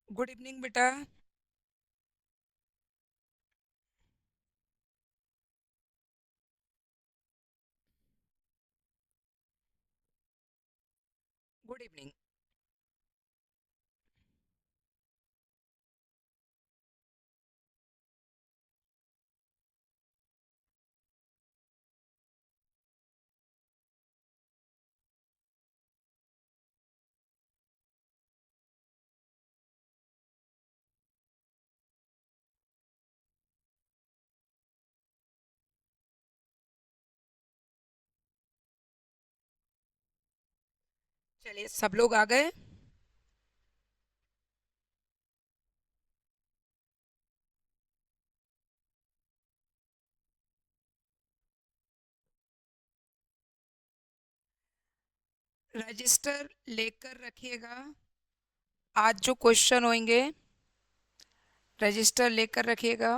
Good evening बेटा। Good evening. चलिए सब लोग आ गए। रजिस्टर लेकर रखिएगा। आज जो क्वेश्चन होंगे रजिस्टर लेकर रखिएगा।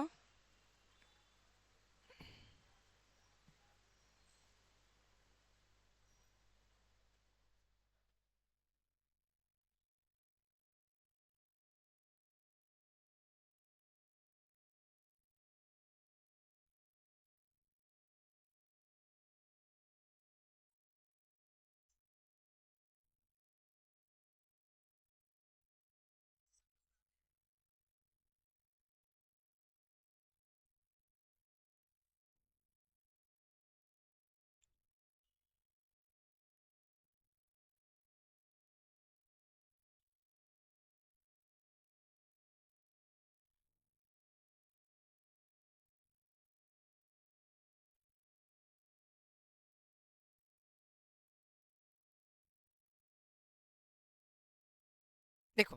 देखो,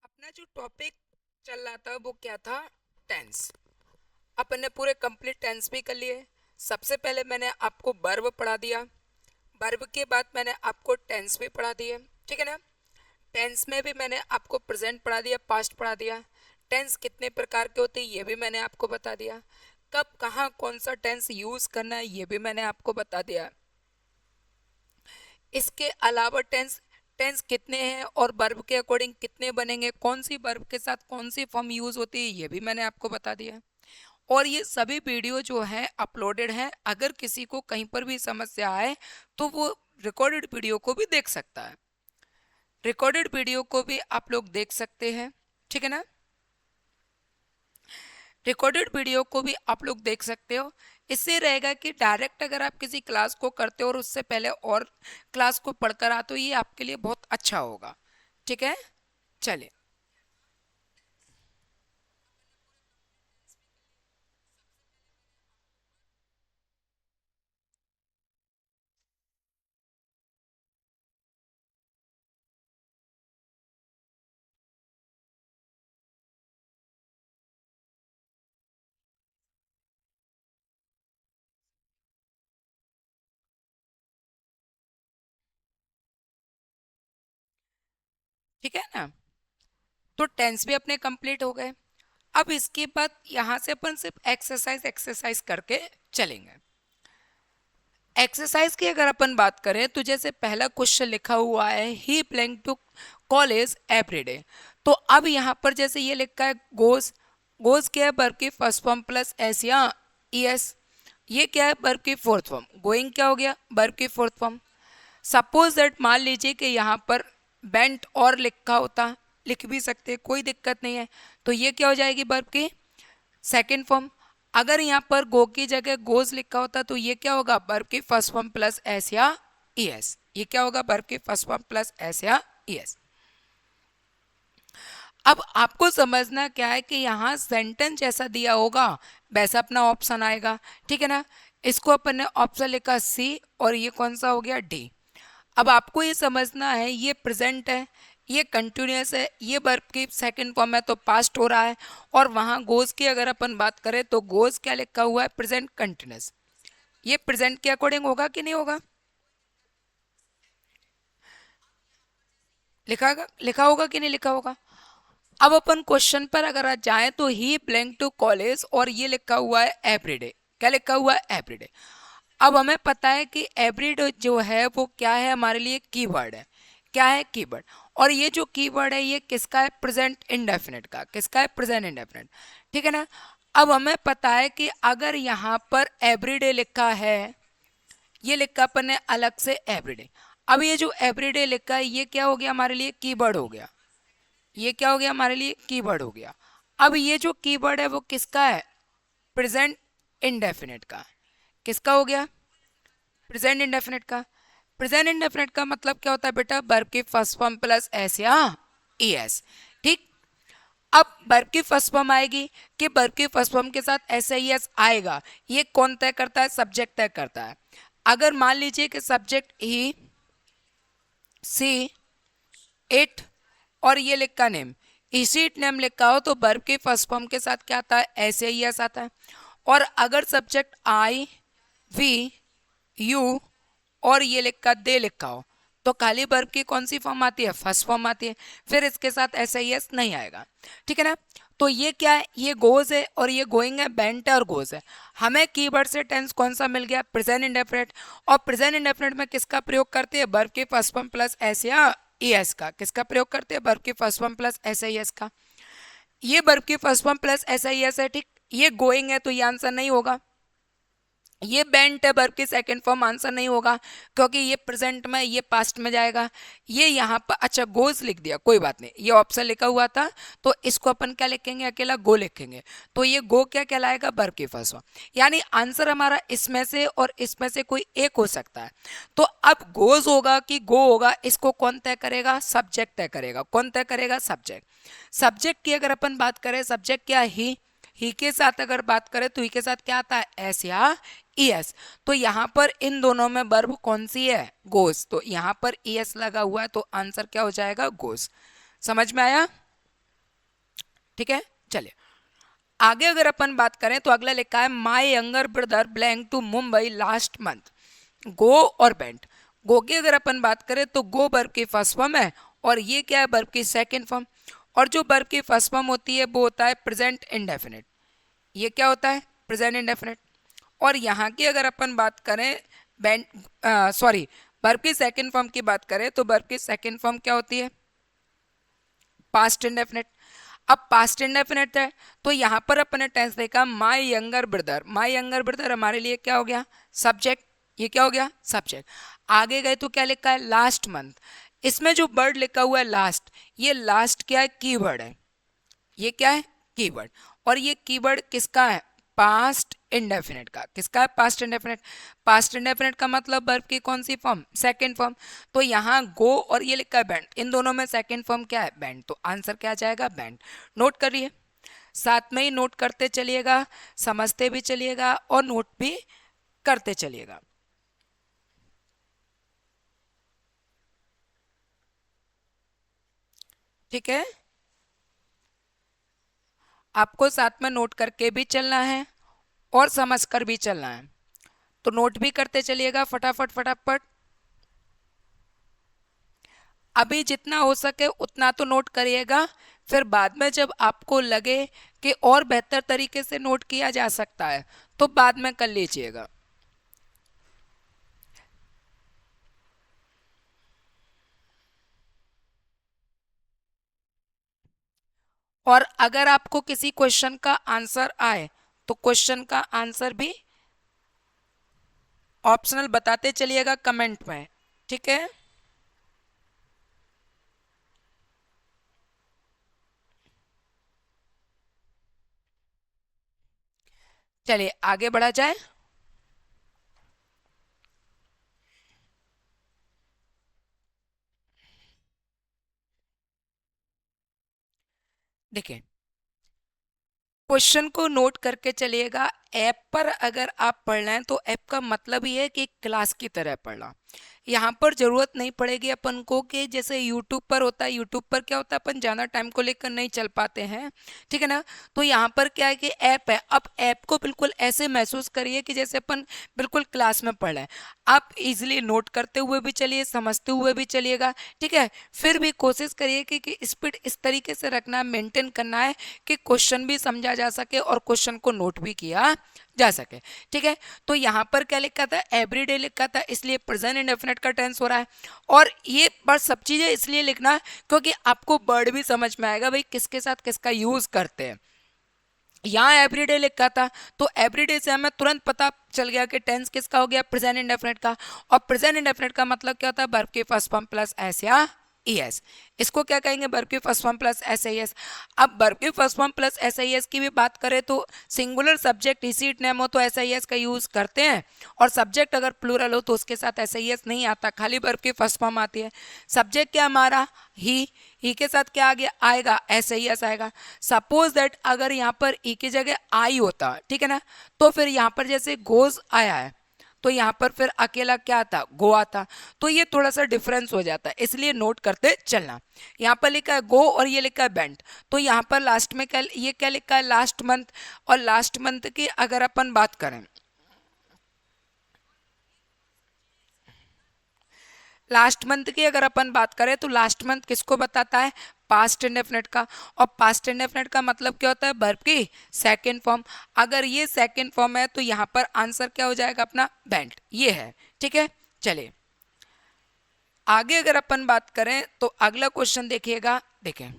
अपना जो टॉपिक चल रहा था वो क्या था? टेंस। अपन ने पूरे कंप्लीट टेंस भी कर लिए। सबसे पहले मैंने आपको वर्ब पढ़ा दिया। वर्ब के बाद मैंने आपको टेंस भी पढ़ा दिए। ठीक है ना? टेंस में भी मैंने आपको प्रेजेंट पढ़ा दिया, पास्ट पढ़ा दिया। टेंस कितने प्रकार के होते हैं ये भी मैंने आपको बता दिया। कब कहाँ कौन सा टेंस यूज करना है ये भी मैंने आपको बता दिया। इसके अलावा टेंस टेंस कितने हैं और वर्ब के अकॉर्डिंग कितने बनेंगे, कौन सी वर्ब के साथ कौन सी फॉर्म यूज होती है ये भी मैंने आपको बता दिया। और ये सभी वीडियो जो है अपलोडेड है। अगर किसी को कहीं पर भी समस्या आए तो वो रिकॉर्डेड वीडियो को भी देख सकता है। रिकॉर्डेड वीडियो को भी आप लोग देख सकते हैं। ठीक है ना? रिकॉर्डेड वीडियो को भी आप लोग देख सकते हो। इससे रहेगा कि डायरेक्ट अगर आप किसी क्लास को करते हो और उससे पहले और क्लास को पढ़कर आते हो ये आपके लिए बहुत अच्छा होगा। ठीक है? चलिए। ठीक है ना? तो टेंस भी अपने कंप्लीट हो गए। अब इसके बाद यहाँ से अपन सिर्फ एक्सरसाइज एक्सरसाइज करके चलेंगे। एक्सरसाइज की अगर अपन बात करें तो जैसे पहला क्वेश्चन लिखा हुआ है ही प्लान टू कॉलेज एवरीडे। तो अब यहाँ पर जैसे ये लिखा है गोज। गोज क्या है? वर्ब की फर्स्ट फॉर्म प्लस एस या ईएस। ये क्या है? वर्ब की फोर्थ फॉर्म। गोइंग क्या हो गया? वर्ब की फोर्थ फॉर्म। सपोज दैट मान लीजिए कि यहाँ पर बेंट और लिखा होता, लिख भी सकते, कोई दिक्कत नहीं है। तो ये क्या हो जाएगी? वर्ब की सेकेंड फॉर्म। अगर यहाँ पर गो की जगह गोज लिखा होता तो ये क्या होगा? वर्ब की फर्स्ट फॉर्म प्लस एस या ईएस। ये क्या होगा? वर्ब की फर्स्ट फॉर्म प्लस एस या ईएस। अब आपको समझना क्या है कि यहाँ सेंटेंस जैसा दिया होगा वैसा अपना ऑप्शन आएगा। ठीक है ना? इसको अपन ने ऑप्शन लिखा सी और ये कौन सा हो गया? डी। अब आपको ये समझना है ये प्रेजेंट है, ये कंटिन्यूअस है, ये वर्ब की सेकंड फॉर्म है तो पास्ट हो रहा है। और वहाँ गोज की अगर अपन बात करें तो गोज क्या लिखा हुआ है? Present continuous. ये प्रेजेंट के अकॉर्डिंग होगा कि नहीं होगा? लिखा होगा कि नहीं लिखा होगा? अब अपन क्वेश्चन पर अगर आ जाए तो ही ब्लैंक टू कॉलेज और ये लिखा हुआ है एवरीडे। क्या लिखा हुआ है? एवरीडे। अब हमें पता है कि एवरीडे जो है वो क्या है? हमारे लिए कीवर्ड है। क्या है, कीवर्ड। और ये जो कीवर्ड है ये किसका है, प्रेजेंट इंडेफिनिट का। किसका है, प्रेजेंट इंडेफिनिट, ठीक है ना। अब हमें पता है कि अगर यहाँ पर एवरीडे लिखा है, ये लिखा अपन ने अलग से एवरीडे। अब ये जो एवरीडे लिखा है ये क्या हो गया हमारे लिए, कीवर्ड हो गया। ये क्या हो गया हमारे लिए, कीवर्ड हो गया। अब ये जो कीवर्ड है वो किसका है, प्रेजेंट इंडेफिनिट का। किसका हो गया, प्रेजेंट इंडेफिनिट का। प्रेजेंट इंडेफिनिट का मतलब क्या होता है बेटा, वर्ब की फर्स्ट फॉर्म प्लस एस या ई एस, ठीक। अब वर्ब की फर्स्ट फॉर्म आएगी कि वर्ब की फर्स्ट फॉर्म के साथ एस आई एस आएगा, ये कौन तय करता है, सब्जेक्ट तय करता है। अगर मान लीजिए कि सब्जेक्ट ही, सी, इट और ये लिखा नेम, इसी नेम लिखा हो तो वर्ब के फर्स्ट फॉर्म के साथ क्या आता है, ऐसे ही एस आता है। और अगर सब्जेक्ट आई, वी, यू और ये लिखा दे लिखा हो तो खाली वर्ब की कौन सी फॉर्म आती है, फर्स्ट फॉर्म आती है, फिर इसके साथ ऐसे ही एस नहीं आएगा, ठीक है ना। तो ये क्या है, ये गोज है और ये गोइंग है, बेंट है और गोज है। हमें कीवर्ड से टेंस कौन सा मिल गया, प्रेजेंट इंडेफिनिट। और प्रेजेंट इंडेफिनिट में किसका प्रयोग करते हैं, वर्ब की फर्स्ट फॉर्म प्लस एस या ई एस का। किसका प्रयोग करते हैं, वर्ब की first form plus S I S का। ये वर्ब की first form plus S I S है, ठीक। ये गोइंग है तो ये आंसर नहीं होगा। ये बेंट है, वर्ब की सेकंड फॉर्म, आंसर नहीं होगा क्योंकि ये प्रेजेंट में, ये पास्ट में जाएगा। ये यहाँ पर अच्छा गोज लिख दिया, कोई बात नहीं, ये ऑप्शन लिखा हुआ था तो इसको अपन क्या लिखेंगे, अकेला गो लिखेंगे। तो ये गो क्या कहलाएगा, वर्ब की फर्स्ट फॉर्म। यानी आंसर हमारा इसमें से और इसमें से कोई एक हो सकता है। तो अब गोज होगा कि गो होगा, इसको कौन तय करेगा, सब्जेक्ट तय करेगा। कौन तय करेगा, सब्जेक्ट। सब्जेक्ट की अगर अपन बात करें, सब्जेक्ट क्या, ही के साथ अगर बात करें तो ही के साथ क्या आता है, एस या ई एस। तो यहाँ पर इन दोनों में वर्ब कौन सी है, गोस। तो यहाँ पर ई एस लगा हुआ है तो आंसर क्या हो जाएगा, गोस। समझ में आया, ठीक है। चलिए आगे अगर अपन बात करें तो अगला लिखा है, my younger brother blank to Mumbai last month. Go और बेंट। गो की अगर अपन बात करें तो गो वर्ब की फर्स्ट फॉर्म है और ये क्या है, वर्ब की सेकंड फॉर्म। और जो वर्ब की फर्स्ट फॉर्म होती है वो होता है प्रेजेंट इंडेफिनिट। ये क्या होता है, प्रेजेंट इंडेफिनिट। और यहाँ की अगर अपन बात करें बेंट, सॉरी, वर्ब की सेकंड फॉर्म की बात करें तो वर्ब की सेकंड फॉर्म क्या होती है, पास्ट इंडेफिनिट। अब पास्ट इंडेफिनिट है तो यहाँ पर अपने टेंस देखा, माई यंगर ब्रदर। माई यंगर ब्रदर हमारे लिए क्या हो गया, सब्जेक्ट। ये क्या हो गया, सब्जेक्ट। आगे गए तो क्या लिखा है, लास्ट मंथ। इसमें जो वर्ड लिखा हुआ है लास्ट, ये लास्ट क्या है, कीवर्ड है। ये क्या है, कीवर्ड। और ये कीवर्ड किसका है, पास्ट इंडेफिनिट का। किसका है, पास्ट इंडेफिनिट। पास्ट इंडेफिनिट का मतलब वर्ब की कौन सी फॉर्म, सेकंड फॉर्म। तो यहाँ गो और ये लिखा है बैंड, इन दोनों में सेकंड फॉर्म क्या है, बैंड। तो आंसर क्या आ जाएगा, बैंड। नोट करिए, साथ में ही नोट करते चलिएगा, समझते भी चलिएगा और नोट भी करते चलिएगा। ठीक है, आपको साथ में नोट करके भी चलना है और समझ कर भी चलना है। तो नोट भी करते चलिएगा फटाफट फटाफट। अभी जितना हो सके उतना तो नोट करिएगा, फिर बाद में जब आपको लगे कि और बेहतर तरीके से नोट किया जा सकता है तो बाद में कर लीजिएगा। और अगर आपको किसी क्वेश्चन का आंसर आए तो क्वेश्चन का आंसर भी ऑप्शनल बताते चलिएगा कमेंट में, ठीक है। चलिए आगे बढ़ा जाए। देखिए क्वेश्चन को नोट करके चलिएगा। ऐप पर अगर आप पढ़ रहे हैं तो ऐप का मतलब ही है कि क्लास की तरह पढ़ना। यहाँ पर जरूरत नहीं पड़ेगी अपन को कि जैसे यूट्यूब पर होता है, यूट्यूब पर क्या होता है अपन ज़्यादा टाइम को लेकर नहीं चल पाते हैं, ठीक है ना। तो यहाँ पर क्या है कि ऐप है, अब ऐप को बिल्कुल ऐसे महसूस करिए कि जैसे अपन बिल्कुल क्लास में पढ़ रहे हैं। आप इजीली नोट करते हुए भी चलिए, समझते हुए भी चलिएगा, ठीक है। फिर भी कोशिश करिए कि स्पीड इस तरीके से रखना है, मेंटेन करना है कि क्वेश्चन भी समझा जा सके और क्वेश्चन को नोट भी किया जा सके। ठीक है, तो यहाँ पर क्या लिखा था, एवरीडे लिखा था, इसलिए प्रेजेंट इंडेफिनिट का टेंस हो रहा है। और ये बस सब चीजें इसलिए लिखना क्योंकि आपको वर्ड भी समझ में आएगा भाई किसके साथ किसका यूज करते हैं। यहाँ एवरीडे लिखा था तो एवरीडे से हमें तुरंत पता चल गया कि टेंस किसका हो गया, प्रेजेंट इंडेफिनिट का। और प्रेजेंट इंडेफिनिट का मतलब क्या होता है, वर्ब के फर्स्ट फॉर्म प्लस एस या ईएस। इसको क्या कहेंगे, वर्ब के first form plus S I S. अब वर्ब के first form plus S I S की भी बात करें तो सिंगुलर सब्जेक्ट ही सीट नेम हो तो एस आई एस का यूज करते हैं, और सब्जेक्ट अगर प्लूरल हो तो उसके साथ एस आई एस नहीं आता, खाली वर्ब की फर्स्ट फॉर्म आती है। सब्जेक्ट क्या हमारा, ही के साथ क्या आ गया, आएगा एस आई एस आएगा। सपोज दैट अगर यहाँ पर ई की जगह आई होता, ठीक है ना, तो फिर यहाँ पर जैसे गोज आया है तो यहाँ पर फिर अकेला क्या आता, गो आता। तो ये थोड़ा सा डिफरेंस हो जाता है, इसलिए नोट करते चलना। यहाँ पर लिखा है गो और ये लिखा है बेंट, तो यहाँ पर लास्ट में क्या, ये क्या लिखा है, लास्ट मंथ। और लास्ट मंथ की अगर अपन बात करें, लास्ट मंथ की अगर अपन बात करें तो लास्ट मंथ किसको बताता है, पास्ट इंडेफिनिट का। और पास्ट इंडेफिनिट का मतलब क्या होता है, वर्ब की सेकंड फॉर्म। अगर ये सेकंड फॉर्म है तो यहाँ पर आंसर क्या हो जाएगा अपना, बेंट, ये है। ठीक है, चलिए आगे अगर अपन बात करें तो अगला क्वेश्चन देखिएगा। देखें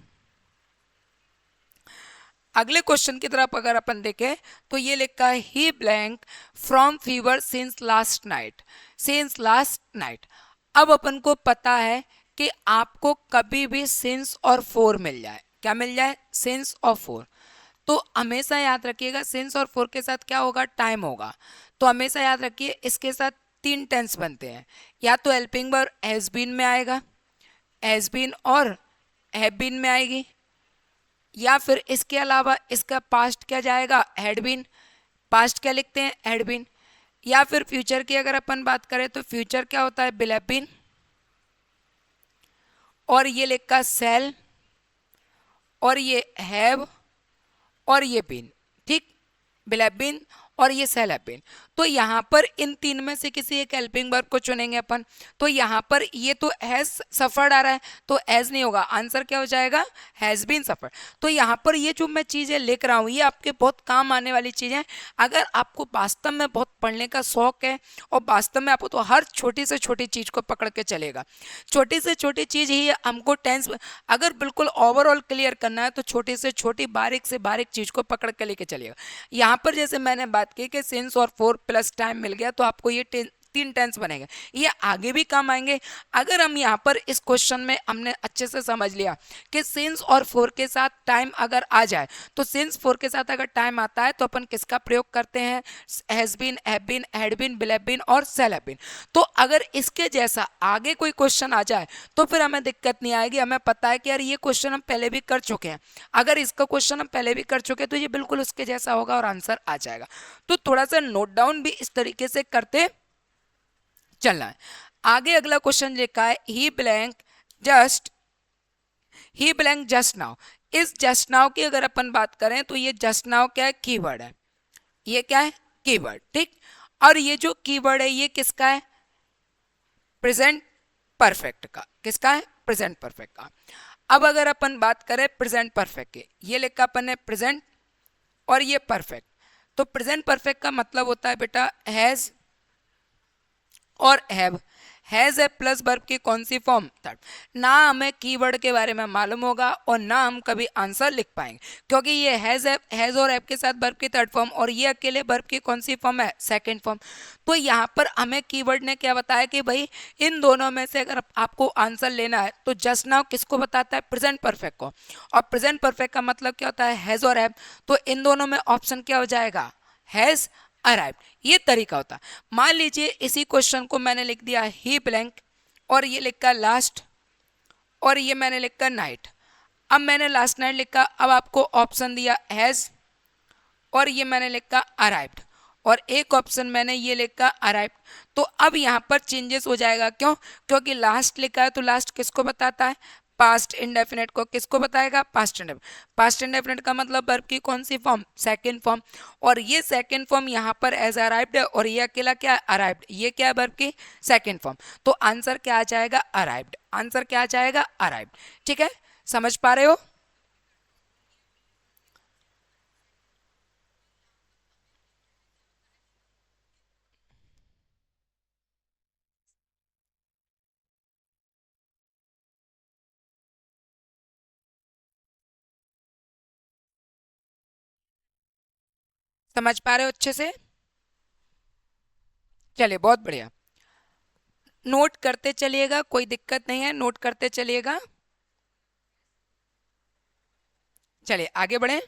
अगले क्वेश्चन की तरफ अगर अपन देखें तो ये लिखा है he blank from fever since last night, since last night. अब अपन को पता है कि आपको कभी भी सिंस और फोर मिल जाए, क्या मिल जाए, सिंस और फोर। तो हमेशा याद रखिएगा सिंस और फोर के साथ क्या होगा, टाइम होगा। तो हमेशा याद रखिए इसके साथ तीन टेंस बनते हैं, या तो हेल्पिंग वर्ब हैज बीन में आएगा, हैज बीन और हैव बीन में आएगी, या फिर इसके अलावा इसका पास्ट क्या जाएगा, हैड बीन, पास्ट क्या लिखते हैं, हैड बीन। या फिर फ्यूचर की अगर अपन बात करें तो फ्यूचर क्या होता है, विल हैव बीन, और ये लिखा सेल, और ये हैव, और ये बीन। ठीक, विल हैव बीन और ये सेल हैव बीन। तो यहाँ पर इन तीन में से किसी एक हेल्पिंग वर्ब को चुनेंगे अपन। तो यहाँ पर ये तो हैज सफर्ड आ रहा है तो एज नहीं होगा, आंसर क्या हो जाएगा, हैज बीन सफर्ड। तो यहाँ पर ये जो मैं चीज़ें लिख रहा हूँ ये आपके बहुत काम आने वाली चीज़ें। अगर आपको वास्तव में बहुत पढ़ने का शौक है और वास्तव में आपको तो हर छोटी से छोटी चीज़ को पकड़ के चलेगा, छोटी से छोटी चीज़ ही हमको टेंस, अगर बिल्कुल ओवरऑल क्लियर करना है तो छोटी से छोटी बारीक से बारीक चीज़ को पकड़ के लेके चलेगा। यहाँ पर जैसे मैंने बात की कि सिंस और फोर प्लस टाइम मिल गया तो आपको ये तीन टेंस बनेगा, ये आगे भी काम आएंगे। अगर हम यहाँ पर इस क्वेश्चन में हमने अच्छे से समझ लिया कि सिंस और फोर के साथ टाइम अगर आ जाए तो सिंस फोर के साथ अगर टाइम आता है तो अपन किसका प्रयोग करते हैं, has been, have been, had been, will have been और सेल हैव बीन। तो अगर इसके जैसा आगे कोई क्वेश्चन आ जाए तो फिर हमें दिक्कत नहीं आएगी, हमें पता है कि यार ये क्वेश्चन हम पहले भी कर चुके हैं। अगर इसका क्वेश्चन हम पहले भी कर चुके हैं तो ये बिल्कुल उसके जैसा होगा और आंसर आ जाएगा। तो थोड़ा सा नोट डाउन भी इस तरीके से करते चलना है। आगे अगला क्वेश्चन लिखा है जस्ट ही ब्लैंक जस्ट नाउ। इस जस्ट नाउ की अगर अपन बात करें तो ये जस्ट नाउ क्या है, कीवर्ड है, ये क्या है, कीवर्ड। ठीक, और ये जो कीवर्ड है ये किसका है, प्रेजेंट परफेक्ट का। किसका है, प्रेजेंट परफेक्ट का। अब अगर अपन बात करें प्रेजेंट परफेक्ट की, ये लिखा अपन ने प्रेजेंट और ये परफेक्ट। तो प्रेजेंट परफेक्ट का मतलब होता है बेटा हैज और हैज ए प्लस वर्ब की कौन सी फॉर्म, थर्ड। ना हमें कीवर्ड के बारे में मालूम होगा और ना हम कभी आंसर लिख पाएंगे क्योंकि ये हैज और हैव के साथ वर्ब की थर्ड फॉर्म और ये अकेले वर्ब की कौन सी फॉर्म है, सेकंड फॉर्म। तो यहाँ पर हमें कीवर्ड ने क्या बताया कि भाई इन दोनों में से अगर आपको आंसर लेना है तो जस्ट नाउ किसको बताता है, प्रेजेंट परफेक्ट को। और प्रेजेंट परफेक्ट का मतलब क्या होता है, हैज और हैव। तो इन दोनों में ऑप्शन क्या हो जाएगा, हैज अराइव्ड। ये तरीका होता है। मान लीजिए इसी क्वेश्चन को मैंने लिख दिया ही ब्लैंक और ये लिखा लास्ट और ये मैंने लिखा नाइट। अब मैंने लास्ट नाइट लिखा, अब आपको ऑप्शन दिया हैज और ये मैंने लिखा अराइव्ड और एक ऑप्शन मैंने ये लिखा अराइव्ड। तो अब यहाँ पर चेंजेस हो जाएगा, क्यों, क्योंकि लास्ट लिखा है तो लास्ट किसको बताता है, पास्ट इंडेफिनिट को। किसको बताएगा, पास्ट इंडेफिनिट। पास्ट इंडेफिनिट का मतलब वर्ब की कौन सी फॉर्म, सेकंड फॉर्म। और ये सेकंड फॉर्म यहाँ पर एज अराइव्ड है और ये अकेला क्या, अराइव्ड। ये क्या है, वर्ब की सेकंड फॉर्म। तो आंसर क्या आ जाएगा, अराइव्ड। आंसर क्या आ जाएगा, अराइव्ड। ठीक है, समझ पा रहे हो। समझ पा रहे हो अच्छे से? चलिए बहुत बढ़िया, नोट करते चलिएगा, कोई दिक्कत नहीं है, नोट करते चलिएगा। चलिए आगे बढ़े।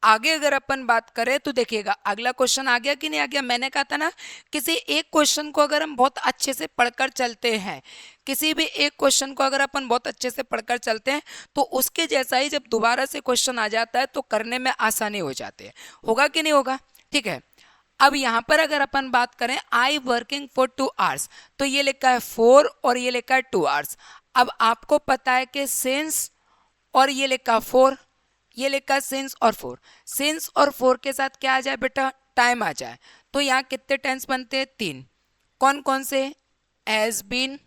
आगे अगर अपन बात करें तो देखिएगा अगला क्वेश्चन आ गया कि नहीं आ गया। मैंने कहा था ना, किसी एक क्वेश्चन को अगर हम बहुत अच्छे से पढ़कर चलते हैं, किसी भी एक क्वेश्चन को अगर अपन बहुत अच्छे से पढ़कर चलते हैं, तो उसके जैसा ही जब दोबारा से क्वेश्चन आ जाता है तो करने में आसानी हो जाती है। होगा कि नहीं होगा? ठीक है। अब यहाँ पर अगर अपन बात करें आई वर्किंग फॉर 2 आवर्स, तो ये लिखा है 4 और ये लिखा है 2 आवर्स। अब आपको पता है कि सिंस और ये लिखा 4, ये लिखा सिंस और 4, सिंस और 4 के साथ क्या आ जाए बेटा? टाइम आ जाए। तो यहाँ कितने टेंस बनते हैं? 3। कौन कौन से? एज बीन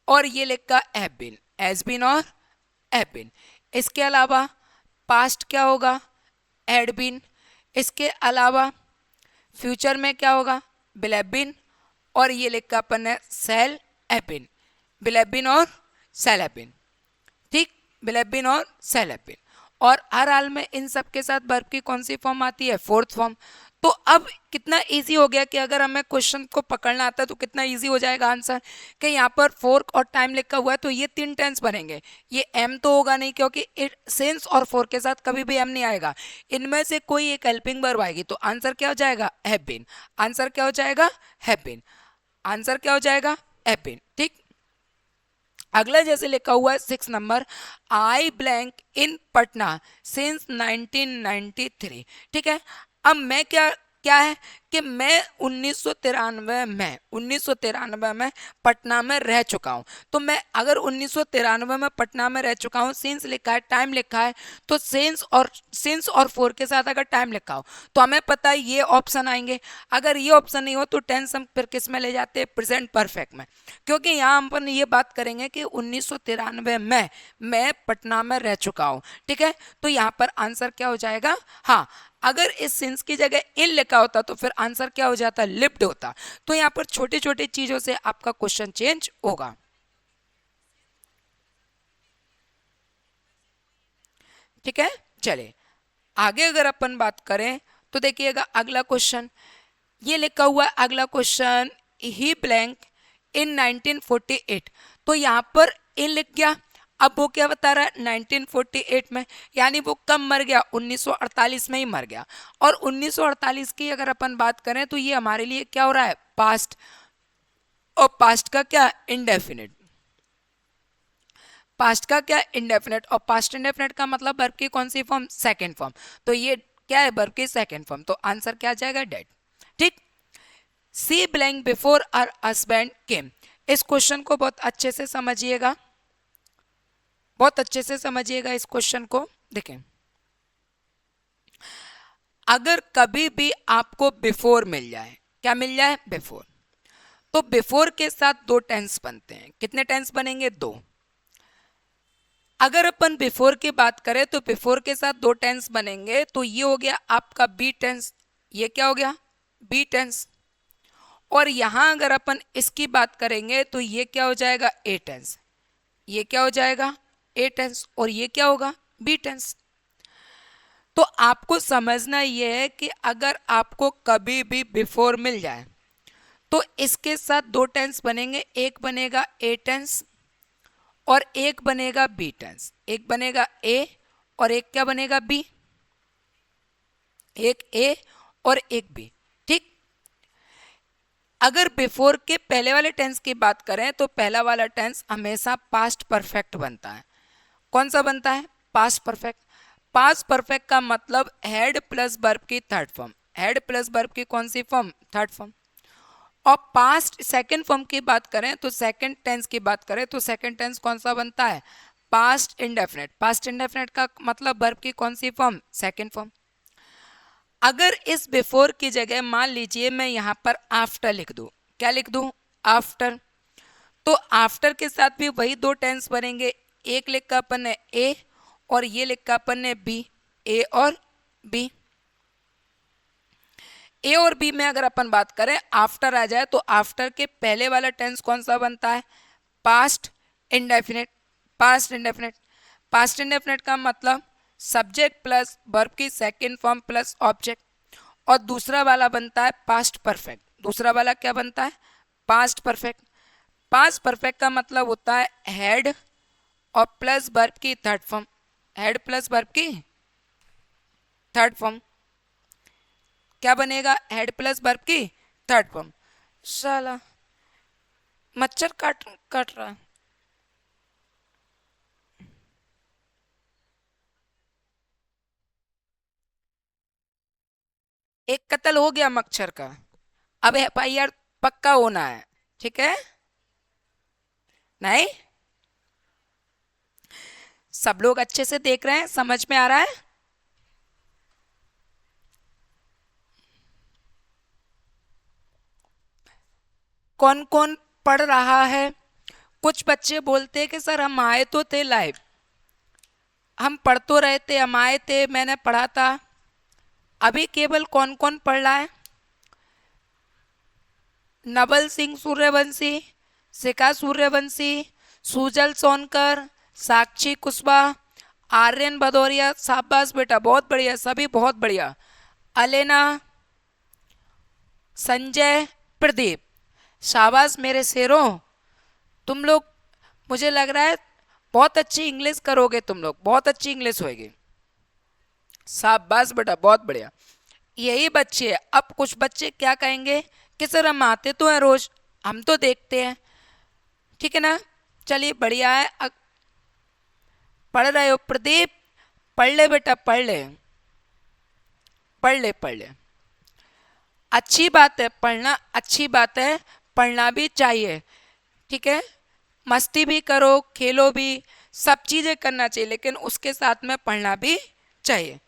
और ये लिखा हैव बीन, एज बीन और हैव बीन। इसके अलावा पास्ट क्या होगा? Had been. इसके अलावा फ्यूचर में क्या होगा? विल हैव बीन और ये लिखा अपन है shall have been, will have been और सेल हैव बीन। ठीक, विल हैव बीन और सेल हैव बीन। और हर हाल में इन सब के साथ वर्ब की कौन सी फॉर्म आती है? Fourth form. तो अब कितना इजी हो गया कि अगर हमें क्वेश्चन को पकड़ना आता है तो कितना इजी हो जाएगा आंसर, कि यहाँ पर फोर और टाइम लिखा हुआ है तो ये 3 टेंस बनेंगे। ये एम तो होगा नहीं क्योंकि सिंस और फोर के साथ कभी भी एम नहीं आएगा। इनमें से कोई एक हेल्पिंग वर्ब आएगी तो आंसर क्या हो जाएगा? Have been. आंसर क्या हो जाएगा? Have been. आंसर क्या हो जाएगा? Have been. ठीक। अगला जैसे लिखा हुआ है 6 नंबर, I blank in Patna since 1993। ठीक है। अब मैं क्या क्या है कि मैं 1993 में पटना में रह चुका हूं। तो मैं अगर 1993 में पटना में रह चुका हूं, सिंस लिखा है, टाइम लिखा है, तो सिंस और 4 के साथ अगर टाइम लिखा हो तो हमें पता है ये ऑप्शन आएंगे। अगर ये ऑप्शन नहीं हो तो टेंस हम फिर किस में ले जाते हैं? प्रेजेंट परफेक्ट में। क्योंकि यहाँ हम अपन ये बात करेंगे कि 1993 में मैं पटना में रह चुका हूँ। ठीक है। तो यहाँ पर आंसर क्या हो जाएगा? हाँ, अगर इस सिंस की जगह इन लिखा होता तो फिर आंसर क्या हो जाता? लिव्ड होता। तो यहाँ पर छोटे छोटे चीजों से आपका क्वेश्चन चेंज होगा। ठीक है। चलिए आगे अगर अपन बात करें तो देखिएगा अगला क्वेश्चन ये लिखा हुआ है। अगला क्वेश्चन, ही ब्लैंक इन 1948। तो यहाँ पर इन लिख गया। अब वो क्या बता रहा है? 1948 में, यानी वो कब मर गया? 1948 में ही मर गया। और 1948 की अगर अपन बात करें तो ये हमारे लिए क्या हो रहा है? पास्ट। और पास्ट का क्या? इंडेफिनिट। पास्ट का क्या? इंडेफिनिट। और पास्ट इंडेफिनिट का मतलब वर्ब की कौन सी फॉर्म? Second form. तो ये क्या है? वर्ब की सेकेंड फॉर्म। तो आंसर क्या आ जाएगा? डेड। ठीक। सी ब्लैंक बिफोर आर हस्बैंड केम। इस क्वेश्चन को बहुत अच्छे से समझिएगा, बहुत अच्छे से समझिएगा इस क्वेश्चन को। देखें, अगर कभी भी आपको बिफोर मिल जाए, क्या मिल जाए? बिफोर। तो बिफोर के साथ 2 टेंस बनते हैं। कितने टेंस बनेंगे? 2। अगर अपन बिफोर की बात करें तो बिफोर के साथ 2 टेंस बनेंगे। तो ये हो गया आपका बी टेंस, ये क्या हो गया? B tense. और यहां अगर अपन इसकी बात करेंगे तो ये क्या हो जाएगा? A tense. ये क्या हो जाएगा? A tense. और ये क्या होगा? B tense. तो आपको समझना यह है कि अगर आपको कभी भी बिफोर मिल जाए तो इसके साथ 2 टेंस बनेंगे। एक बनेगा ए टेंस और एक बनेगा बी टेंस। एक बनेगा ए और एक क्या बनेगा? बी। एक ए और एक बी। ठीक। अगर बिफोर के पहले वाले टेंस की बात करें तो पहला वाला टेंस हमेशा पास्ट परफेक्ट बनता है। कौन सा बनता है? Past perfect. पास्ट परफेक्ट का मतलब हेड प्लस वर्ब की third form. Head plus verb की कौन सी फॉर्म? Third form. और पास्ट सेकंड फॉर्म की बात करें तो सेकंड टेंस की बात करें तो सेकंड टेंस कौन सा बनता है? Past indefinite. पास्ट इंडेफिनिट का मतलब वर्ब की कौन सी फॉर्म? Second form. अगर इस बिफोर की जगह मान लीजिए मैं यहां पर आफ्टर लिख दूं, क्या लिख दूं? आफ्टर। तो आफ्टर के साथ भी वही 2 टेंस बनेंगे। एक लिखा अपन ने ए और ये लिखा अपन ने बी। ए और बी। ए और बी में अगर अपन बात करें आफ्टर आ जाए तो आफ्टर के पहले वाला टेंस कौन सा बनता है? Past indefinite. Past indefinite. Past indefinite का मतलब सब्जेक्ट प्लस वर्ब की सेकेंड फॉर्म प्लस ऑब्जेक्ट। और दूसरा वाला बनता है पास्ट परफेक्ट। दूसरा वाला क्या बनता है? Past perfect. पास्ट परफेक्ट का मतलब होता है हेड और प्लस वर्ब की third form. Head plus verb की थर्ड फॉर्म क्या बनेगा? हेड प्लस वर्ब की थर्ड फॉर्म। साला मच्छर काट काट रहा है। एक कत्ल हो गया मच्छर का। अब एफआईआर पक्का होना है, ठीक है? नहीं, सब लोग अच्छे से देख रहे हैं, समझ में आ रहा है? कौन कौन पढ़ रहा है? कुछ बच्चे बोलते हैं कि सर हम आए तो थे लाइव, हम पढ़ तो रहे थे, हम आए थे, मैंने पढ़ा था। अभी केवल कौन कौन पढ़ रहा है? नवल सिंह सूर्यवंशी, शिखा सूर्यवंशी, सुजल सोनकर, साक्षी कुशवाहा, आर्यन भदौरिया। शाबाश बेटा, बहुत बढ़िया, सभी बहुत बढ़िया। अलेना, संजय, प्रदीप, शाबाश मेरे शेरों। तुम लोग, मुझे लग रहा है बहुत अच्छी इंग्लिश करोगे, तुम लोग बहुत अच्छी इंग्लिश होगी। शाबाश बेटा, बहुत बढ़िया। यही बच्चे हैं। अब कुछ बच्चे क्या कहेंगे कि सर हम आते तो हैं रोज, हम तो देखते हैं, ठीक है ना? चलिए बढ़िया है। पढ़ रहे हो प्रदीप? पढ़ ले बेटा, पढ़ ले, पढ़ ले, पढ़ ले। अच्छी बात है पढ़ना, अच्छी बात है, पढ़ना भी चाहिए, ठीक है? मस्ती भी करो, खेलो भी, सब चीज़ें करना चाहिए, लेकिन उसके साथ में पढ़ना भी चाहिए।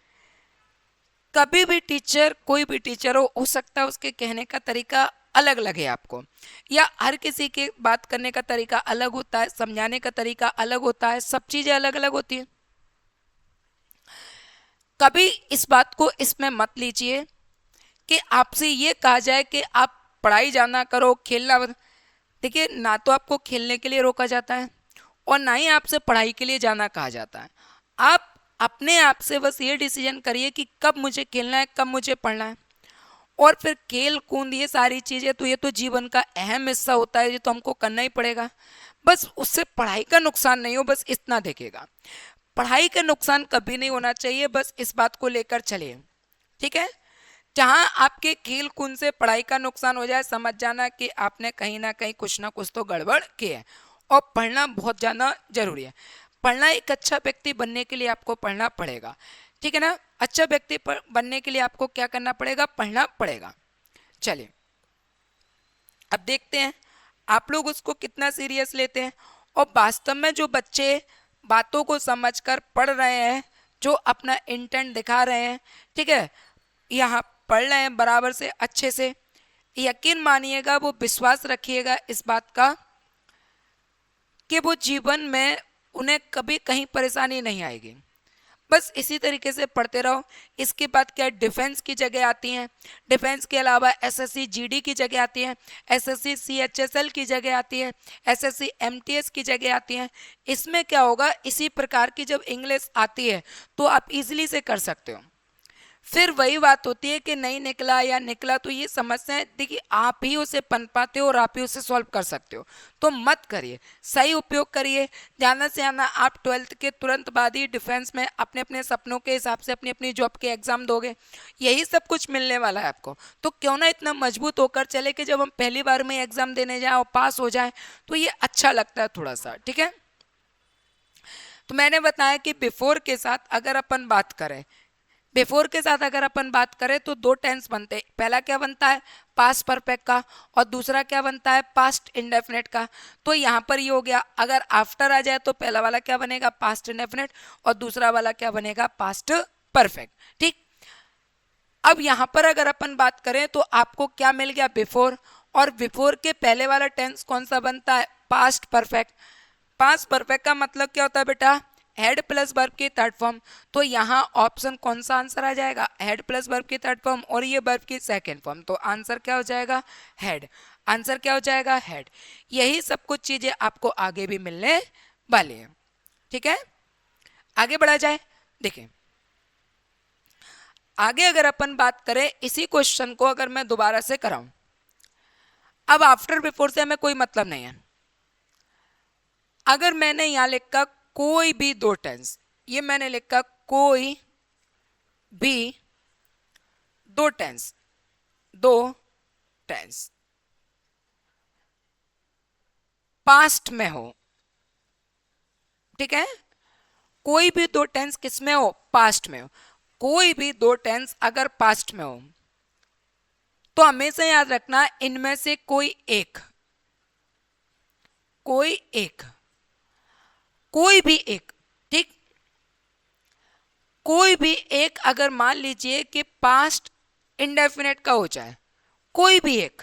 कभी भी टीचर, कोई भी टीचर हो सकता है उसके कहने का तरीका अलग लगे आपको, या हर किसी के बात करने का तरीका अलग होता है, समझाने का तरीका अलग होता है, सब चीज़ें अलग अलग होती हैं। कभी इस बात को इसमें मत लीजिए कि आपसे ये कहा जाए कि आप पढ़ाई जाना करो, खेलना। देखिए, ना तो आपको खेलने के लिए रोका जाता है और ना ही आपसे पढ़ाई के लिए जाना कहा जाता है। आप अपने आप से बस ये डिसीजन करिए कि कब मुझे खेलना है, कब मुझे पढ़ना है। और फिर खेल कूद ये सारी चीज़ें तो ये तो जीवन का अहम हिस्सा होता है, ये तो हमको करना ही पड़ेगा। बस उससे पढ़ाई का नुकसान नहीं हो, बस इतना देखेगा। पढ़ाई का नुकसान कभी नहीं होना चाहिए, बस इस बात को लेकर चलिए, ठीक है? जहां आपके खेल कूद से पढ़ाई का नुकसान हो जाए, समझ जाना कि आपने कहीं ना कुछ तो गड़बड़ की है। और पढ़ना बहुत ज़्यादा जरूरी है। पढ़ना, एक अच्छा व्यक्ति बनने के लिए आपको पढ़ना पड़ेगा, ठीक है ना? अच्छा व्यक्ति बनने के लिए आपको क्या करना पड़ेगा? पढ़ना पड़ेगा। चलिए अब देखते हैं आप लोग उसको कितना सीरियस लेते हैं, और वास्तव में जो बच्चे बातों को समझकर पढ़ रहे हैं, जो अपना इंटेंट दिखा रहे हैं, ठीक है, यहाँ पढ़ रहे हैं बराबर से अच्छे से, यकीन मानिएगा, वो विश्वास रखिएगा इस बात का कि वो जीवन में उन्हें कभी कहीं परेशानी नहीं आएगी। बस इसी तरीके से पढ़ते रहो। इसके बाद क्या, डिफेंस की जगह आती हैं। डिफेंस के अलावा एसएससी जीडी की जगह आती है, एसएससी सीएचएसएल की जगह आती है, एसएससी एमटीएस की जगह आती है। इसमें क्या होगा, इसी प्रकार की जब इंग्लिश आती है तो आप इजीली से कर सकते हो। फिर वही बात होती है कि नहीं निकला या निकला, तो ये समस्याएं देखिए आप ही उसे पनपाते हो और आप ही उसे सॉल्व कर सकते हो। तो मत करिए, सही उपयोग करिए। ज़्यादा से ज़्यादा आप 12th के तुरंत बाद ही डिफेंस में अपने अपने सपनों के हिसाब से अपनी अपनी जॉब के एग्जाम दोगे, यही सब कुछ मिलने वाला है आपको। तो क्यों ना इतना मजबूत होकर चले कि जब हम पहली बार में एग्जाम देने जाए और पास हो जाए तो ये अच्छा लगता है थोड़ा सा, ठीक है? तो मैंने बताया कि बिफोर के साथ अगर अपन बात करें, बिफोर के साथ अगर अपन बात करें तो दो टेंस बनते हैं। पहला क्या बनता है? पास्ट परफेक्ट का, और दूसरा क्या बनता है? पास्ट इंडेफिनेट का। तो यहाँ पर ये हो गया, अगर आफ्टर आ जाए तो पहला वाला क्या बनेगा? पास्ट इंडेफिनेट, और दूसरा वाला क्या बनेगा? पास्ट परफेक्ट, ठीक। अब यहाँ पर अगर अपन बात करें तो आपको क्या मिल गया? बिफोर। और बिफोर के पहले वाला टेंस कौन सा बनता है? Past perfect. पास्ट परफेक्ट का मतलब क्या होता है बेटा? हेड प्लस वर्ब की थर्ड फॉर्म। तो यहाँ ऑप्शन कौन सा आंसर आ जाएगा? हेड प्लस वर्ब की थर्ड फॉर्म, और ये वर्ब की सेकेंड फॉर्म, तो आंसर क्या हो जाएगा? हेड। आंसर क्या हो जाएगा? हेड। यही सब कुछ चीजें आपको आगे भी मिलने वाली है, ठीक है? आगे बढ़ा जाए, देखिए आगे अगर अपन बात करें इसी क्वेश्चन को अगर मैं दोबारा से कराऊं, अब आफ्टर बिफोर से हमें कोई मतलब नहीं है। अगर मैंने यहां लिखा कोई भी दो टेंस, ये मैंने लिखा कोई भी दो टेंस, दो टेंस पास्ट में हो, ठीक है, कोई भी दो टेंस किस में हो, पास्ट में हो, कोई भी दो टेंस अगर पास्ट में हो तो हमेशा याद रखना इनमें से कोई एक, कोई एक, कोई भी एक, ठीक, कोई भी एक अगर मान लीजिए कि पास्ट इंडेफिनेट का हो जाए, कोई भी एक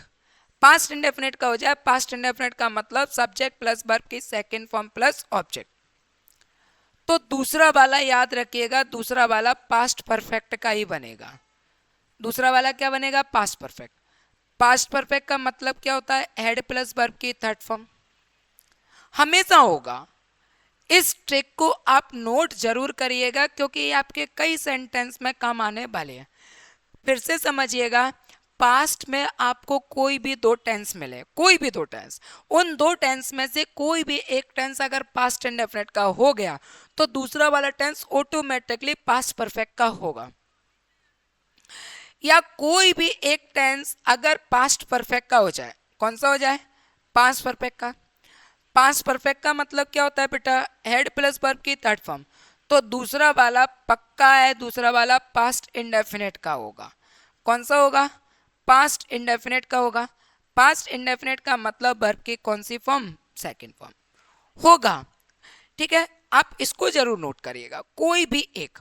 पास्ट इंडेफिनेट का हो जाए, पास्ट इंडेफिनेट का मतलब सब्जेक्ट प्लस वर्ब की सेकंड फॉर्म प्लस ऑब्जेक्ट, तो दूसरा वाला याद रखिएगा, दूसरा वाला पास्ट परफेक्ट का ही बनेगा। दूसरा वाला क्या बनेगा, पास्ट परफेक्ट। पास्ट परफेक्ट का मतलब क्या होता है, हेड प्लस वर्ब की थर्ड फॉर्म हमेशा होगा। इस ट्रिक को आप नोट जरूर करिएगा क्योंकि ये आपके कई सेंटेंस में काम आने वाले हैं। फिर से समझिएगा, पास्ट में आपको कोई भी दो टेंस मिले, कोई भी दो टेंस, उन दो टेंस में से कोई भी एक टेंस अगर पास्ट इंडेफिनिट का हो गया तो दूसरा वाला टेंस ऑटोमेटिकली पास्ट परफेक्ट का होगा। या कोई भी एक टेंस अगर पास्ट परफेक्ट का हो जाए, कौन सा हो जाए, पास्ट परफेक्ट का। पास्ट परफेक्ट का मतलब क्या होता है बेटा, हेड प्लस वर्ब की थर्ड फॉर्म, तो दूसरा वाला पक्का है, दूसरा वाला पास्ट इंडेफिनेट का होगा। कौन सा होगा, पास्ट इंडेफिनेट का होगा। पास्ट इंडेफिनेट का मतलब वर्ब की कौन सी फॉर्म, सेकंड फॉर्म होगा, ठीक है। आप इसको जरूर नोट करिएगा, कोई भी एक।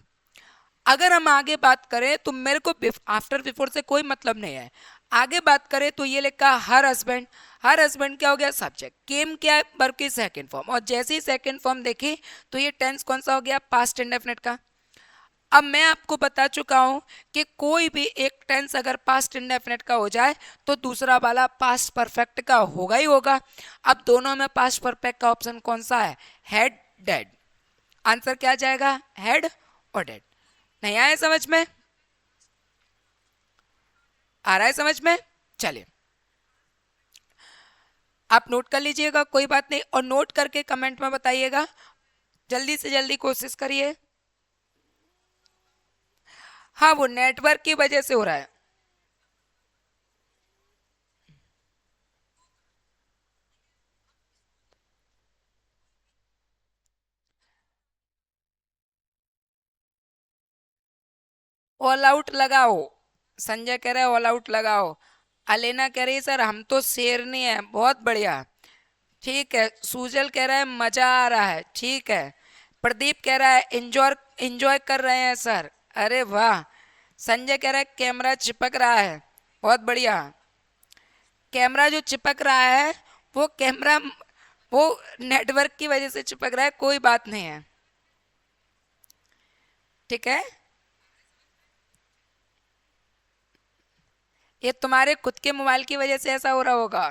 अगर हम आगे बात करें तो मेरे को आफ्टर बिफोर से कोई मतलब नहीं है। आगे बात करें तो ये लिखा हर हस्बैंड, हर हस्बैंड क्या हो गया, सब्जेक्ट, केम क्या है, वर्ब की सेकंड फॉर्म, और जैसे ही सेकंड फॉर्म देखी तो ये टेंस कौन सा हो गया, पास्ट इंडेफिनिट का। अब मैं आपको बता चुका हूं कि कोई भी एक टेंस अगर पास्ट इंडेफिनिट का हो जाए तो दूसरा वाला पास्ट परफेक्ट का होगा ही होगा। अब दोनों में पास्ट परफेक्ट का ऑप्शन कौन सा है, हेड डेड, आंसर क्या जाएगा, हेड और डेड। नहीं आया समझ में, आ रहा है समझ में, चलिए आप नोट कर लीजिएगा, कोई बात नहीं, और नोट करके कमेंट में बताइएगा, जल्दी से जल्दी कोशिश करिए। हाँ वो नेटवर्क की वजह से हो रहा है। ऑल आउट लगाओ, संजय कह रहा है ऑल आउट लगाओ। अलेना कह रही है सर हम तो शेरनी है, बहुत बढ़िया, ठीक है। सूजल कह रहा है मजा आ रहा है, ठीक है। प्रदीप कह रहा है इंजॉय, इंजॉय कर रहे हैं सर, अरे वाह। संजय कह रहा है कैमरा चिपक रहा है, बहुत बढ़िया। कैमरा जो चिपक रहा है वो कैमरा, वो नेटवर्क की वजह से चिपक रहा है, कोई बात नहीं है, ठीक है। ये तुम्हारे खुद के मोबाइल की वजह से ऐसा हो रहा होगा,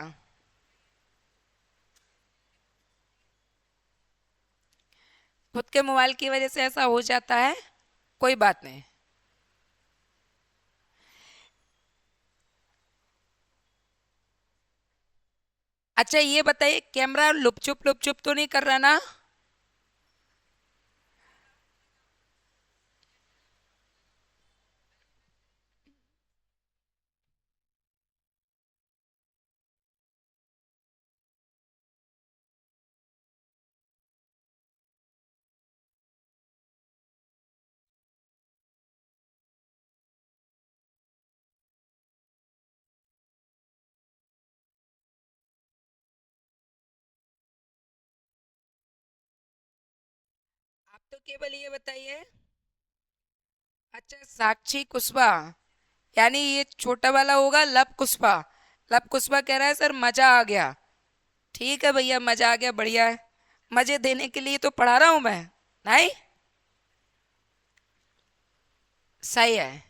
खुद के मोबाइल की वजह से ऐसा हो जाता है, कोई बात नहीं। अच्छा ये बताइए कैमरा लुप चुप तो नहीं कर रहा ना। आप तो केवल ये बताइए, अच्छा साक्षी कुशवाहा, यानी ये छोटा वाला होगा लब कुशवाहा। लब कुशवाहा कह रहा है सर मजा आ गया, ठीक है भैया मजा आ गया, बढ़िया है, मजे देने के लिए तो पढ़ा रहा हूं मैं, नहीं, सही है।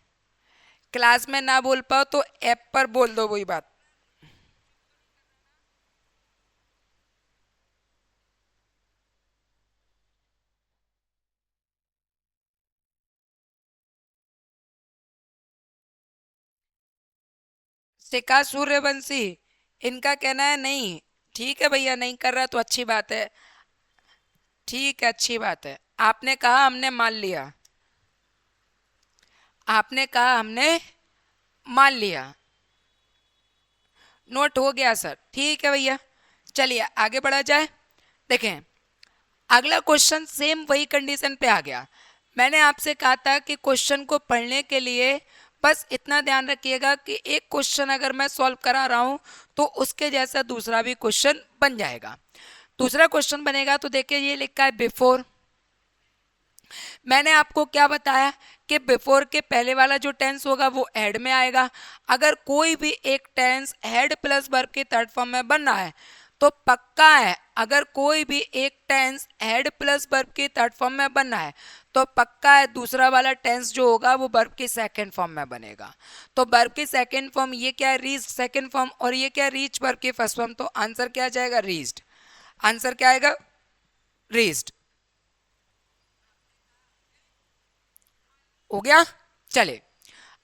क्लास में ना बोल पाओ तो ऐप पर बोल दो, वही बात। शिखा सूर्यवंशी, इनका कहना है नहीं। ठीक है भैया, नहीं कर रहा तो अच्छी बात है। ठीक है, अच्छी बात है। आपने कहा, हमने मान लिया। आपने कहा, हमने मान लिया। नोट हो गया सर, ठीक है भैया। चलिए आगे बढ़ा जाए। देखें, अगला क्वेश्चन सेम वही कंडीशन पे आ गया। मैंने आपसे कहा था कि क्वेश्चन को पढ़ने के लिए बस इतना ध्यान रखिएगा कि एक क्वेश्चन अगर मैं सॉल्व करा रहा हूं तो उसके जैसा दूसरा भी क्वेश्चन बन जाएगा। दूसरा क्वेश्चन बनेगा तो देखिए, ये लिखा है बिफोर। मैंने आपको क्या बताया कि बिफोर के पहले वाला जो टेंस होगा वो हेड में आएगा। अगर कोई भी एक टेंस हेड प्लस वर्ब के थर्ड फॉर्म में बन रहा है तो पक्का है, अगर कोई भी एक टेंस हेड प्लस वर्ब के थर्ड फॉर्म में बन रहा है तो पक्का है दूसरा वाला टेंस जो होगा वो वर्ब के सेकंड फॉर्म में बनेगा। तो वर्ब के सेकंड फॉर्म ये क्या है, रीच सेकंड फॉर्म, और ये क्या, रीच वर्ब के फर्स्ट फॉर्म। तो आंसर क्या आ जाएगा, रीच्ड। आंसर क्या आएगा, रीच्ड। हो गया। चले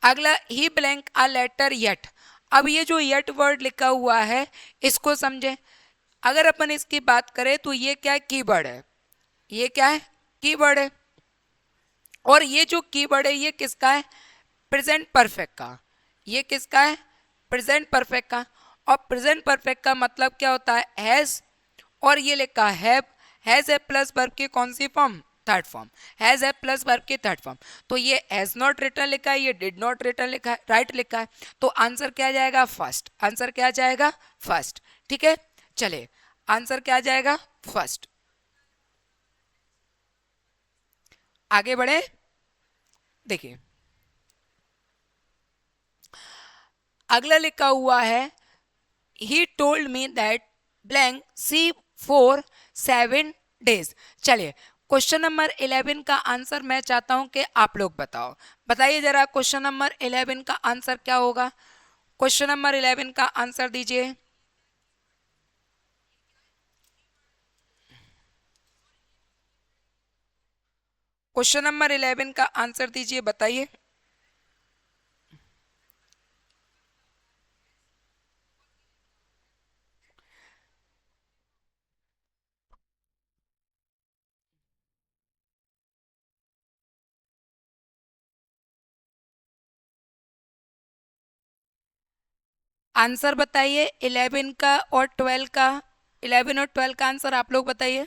अगला, ही ब्लैंक अ लेटर येट। अब ये जो येट वर्ड लिखा हुआ है इसको समझे। अगर अपन इसकी बात करें तो ये क्या है, कीवर्ड है। ये क्या है, कीवर्ड है। और ये जो कीवर्ड है ये किसका है, प्रेजेंट परफेक्ट का। ये किसका है, प्रेजेंट परफेक्ट का। और प्रेजेंट परफेक्ट का मतलब क्या होता है, हैज। और ये लिखा हैव। हैज है प्लस वर्ब की कौन सी फॉर्म, थर्ड फॉर्म। हैज है प्लस वर्ब की थर्ड फॉर्म। तो ये हैज नॉट रिटर्न लिखा है, ये डिड नॉट रिटर्न लिखा है, राइट लिखा है। तो आंसर क्या आ जाएगा, फर्स्ट। आंसर क्या आ जाएगा, फर्स्ट। ठीक है, चले आंसर क्या आ जाएगा, फर्स्ट। आगे बढ़े। देखिए अगला लिखा हुआ है, he told me that blank C for 7 days। चलिए क्वेश्चन नंबर 11 का आंसर मैं चाहता हूं कि आप लोग बताओ। बताइए जरा क्वेश्चन नंबर 11 का आंसर क्या होगा। क्वेश्चन नंबर 11 का आंसर दीजिए। क्वेश्चन नंबर 11 का आंसर दीजिए, बताइए। आंसर बताइए 11 का और 12 का। 11 और 12 का आंसर आप लोग बताइए।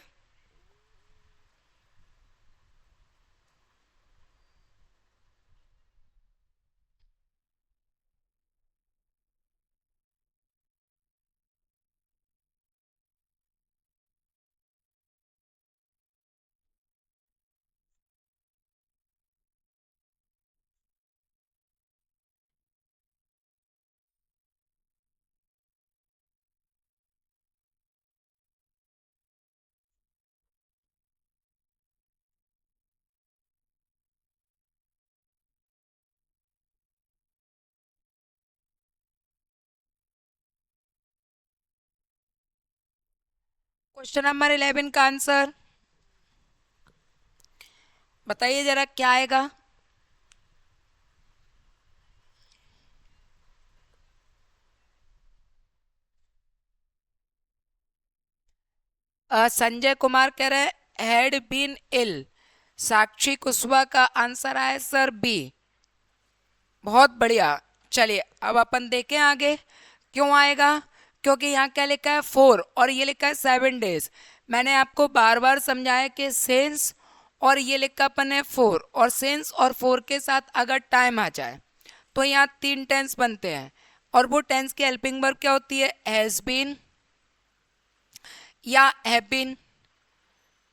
क्वेश्चन नंबर 11 का आंसर बताइए जरा, क्या आएगा। संजय कुमार कह रहे हैड बीन इल। साक्षी कुशवाहा का आंसर आया सर बी। बहुत बढ़िया। चलिए अब अपन देखें आगे क्यों आएगा। क्योंकि यहाँ क्या लिखा है, 4, और ये लिखा है 7 days। मैंने आपको बार बार समझाया कि सेंस और ये लिखा अपन है 4, और सेंस और 4 के साथ अगर टाइम आ जाए तो यहाँ 3 टेंस बनते हैं। और वो टेंस की हेल्पिंग वर्ब क्या होती है, हैज बीन या हैव बीन।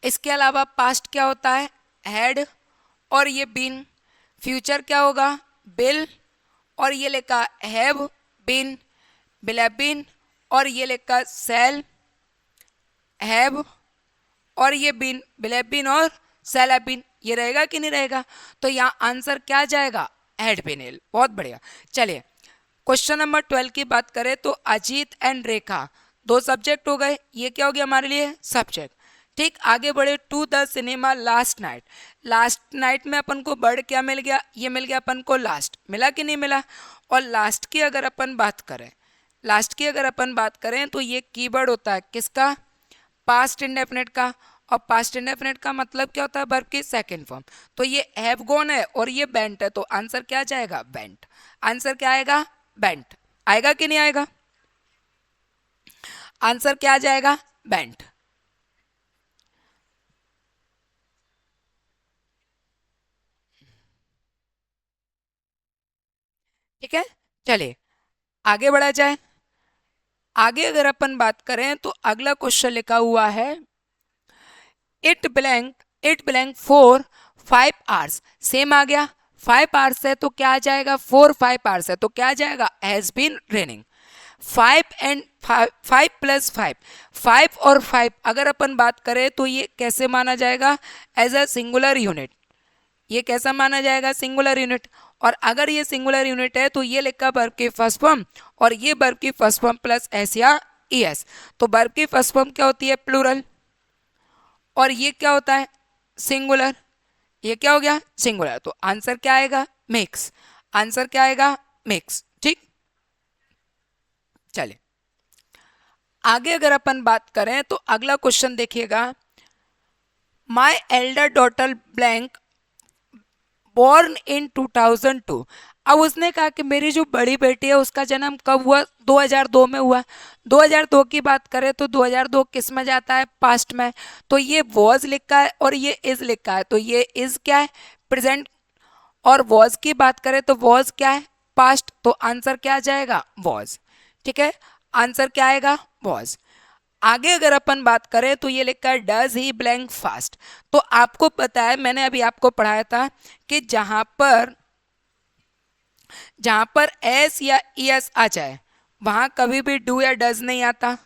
इसके अलावा पास्ट क्या होता है, हैड और ये बीन। फ्यूचर क्या होगा, बिल और ये लिखा have been, will have been, और ये लिखा सेल हैव और ये बीन, विल हैव बीन और सेल हैव बीन। ये रहेगा कि नहीं रहेगा। तो यहाँ आंसर क्या आ जाएगा, हैड बीन इल। बहुत बढ़िया। चलिए क्वेश्चन नंबर 12 की बात करें तो अजीत एंड रेखा 2 सब्जेक्ट हो गए। ये क्या हो गया हमारे लिए, सब्जेक्ट। ठीक, आगे बढ़े, to the cinema last night. Last night में अपन को वर्ड क्या मिल गया, ये मिल गया अपन को लास्ट, मिला कि नहीं मिला। और लास्ट की अगर अपन बात करें, लास्ट की अगर अपन बात करें तो ये कीवर्ड होता है किसका, पास्ट इंडेफिनिट का। और पास्ट इंडेफिनिट का मतलब क्या होता है, वर्ब की सेकंड फॉर्म। तो ये हैव गॉन है और ये बेंट है, तो आंसर क्या जाएगा, बेंट। आंसर क्या आएगा, बेंट। आएगा कि नहीं आएगा, आंसर क्या आ जाएगा, बेंट। ठीक है, चलिए आगे बढ़ा जाए। आगे अगर अपन बात करें तो अगला क्वेश्चन लिखा हुआ है, it blank for 5 hours. Same आ गया, 5 आवर्स है तो क्या आ जाएगा, 4 5 आवर्स है तो क्या आ जाएगा, हैज बीन रेनिंग। 5 + 5, 5 और 5 अगर अपन बात करें तो ये कैसे माना जाएगा, एज अ सिंगुलर यूनिट। ये कैसा माना जाएगा, सिंगुलर यूनिट। और अगर ये सिंगुलर यूनिट है तो ये लिखा वर्ब की फर्स्ट फॉर्म, और ये वर्ब की फर्स्ट फॉर्म प्लस एस या ई एस। तो वर्ब की फर्स्ट फॉर्म क्या होती है, प्लूरल, और ये क्या होता है, सिंगुलर। ये क्या हो गया, सिंगुलर। तो आंसर क्या आएगा, मिक्स। आंसर क्या आएगा, मिक्स। ठीक, चलिए आगे अगर अपन बात करें तो अगला क्वेश्चन देखिएगा, my elder daughter blank born in 2002। अब उसने कहा कि मेरी जो बड़ी बेटी है उसका जन्म कब हुआ, 2002 में हुआ। 2002 की बात करें तो 2002 किस में जाता है, पास्ट में। तो ये वॉज लिखा है और ये इज लिखा है, तो ये इज क्या है, प्रेजेंट। और वॉज की बात करें तो वॉज क्या है, पास्ट। तो आंसर क्या आ जाएगा, वॉज। ठीक है, आंसर क्या आएगा, वॉज। आगे अगर अपन बात करें तो ये लिखा है डज ही ब्लैंक फास्ट। तो आपको पता है, मैंने अभी आपको पढ़ाया था कि जहां पर एस या एस आ जाए वहां कभी भी डू या डज नहीं आता।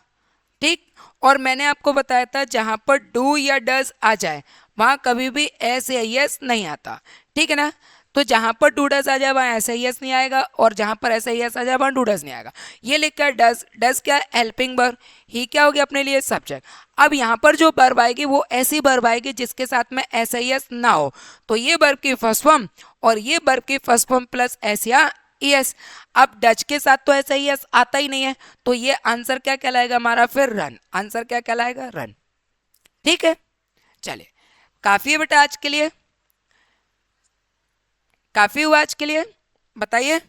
ठीक, और मैंने आपको बताया था जहां पर डू या डज आ जाए वहां कभी भी एस या यस नहीं आता। ठीक है ना, तो जहां पर डू डज आ जाए वहां ऐसा यस नहीं आएगा, और जहां पर ऐसा यस आ जाए वहां डू डज नहीं आएगा। ये लिखा है डज, डज क्या है, हेल्पिंग वर्ब। ही क्या हो गया अपने लिए, सब्जेक्ट। अब यहाँ पर जो वर्ब आएगी वो ऐसी वर्ब आएगी जिसके साथ में ऐसा यस ना हो। तो ये वर्ब की फर्स्ट फॉर्म और ये वर्ब की फर्स्ट फॉर्म प्लस एस या यस। अब डच के साथ तो ऐसा यस आता ही नहीं है, तो ये आंसर क्या कहलाएगा हमारा, फिर रन। आंसर क्या कहलाएगा, रन। ठीक है, चलिए काफी है बेटा आज के लिए, काफी हुआ आज के लिए, बताइए।